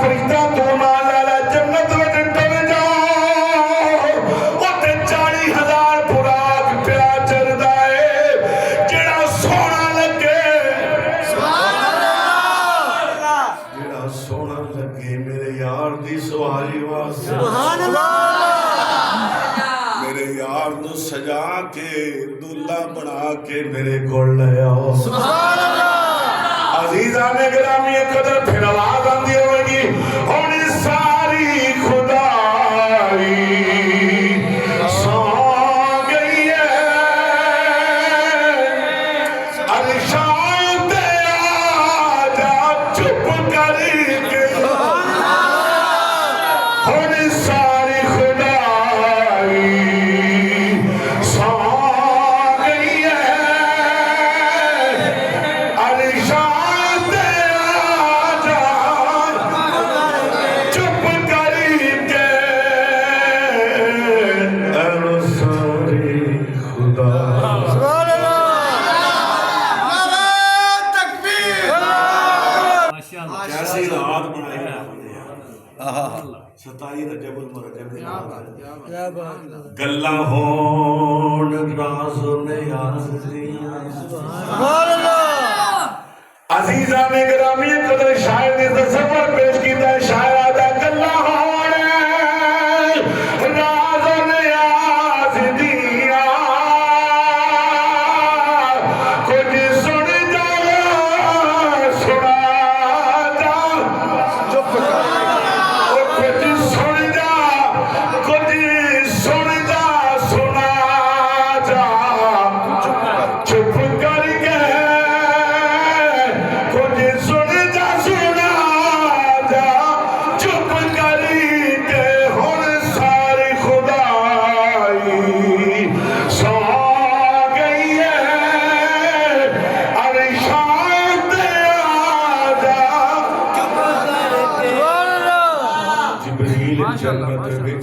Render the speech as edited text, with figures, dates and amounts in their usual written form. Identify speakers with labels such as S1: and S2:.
S1: फरिश्ता तू ना लै लै जन्नत विच टल जा उत्ते 40,000 बुराक पिया चलदा है जेड़ा सोना लगे जेड़ा सोना लगे मेरे यार दी सवारी वास्ते सुभान अल्लाह मेरे यार नू सजा के दूल्हा बना के मेरे कोल ले आओ सुभान अल्लाह अजीजा ने गिरामी कदर फिर आवाज आंदी होगी हुण सारी खुदाई सौ गई है अरशां ते आजा चुप करके हुण सारी खुदाई सौ गई है अरशां कैसी रात बनाई सताई रजबुल मुरजब गल्ला होण राज़ ने अजीजा ने गिरामी कदर शायर ने तसव्वुर पेश कीता है शायर आदा गल्ला होण राज़ ने आज़दिया कुछ सुन जा सुना जा चुप कुछ सुन जा कुछ सुन जा सुना जा चुप करके कुछ सुन जा सुना जा चुप करके हुण सारी खुदाई सौ गई है अरशां ते आजा जिब्रील जन्नत विच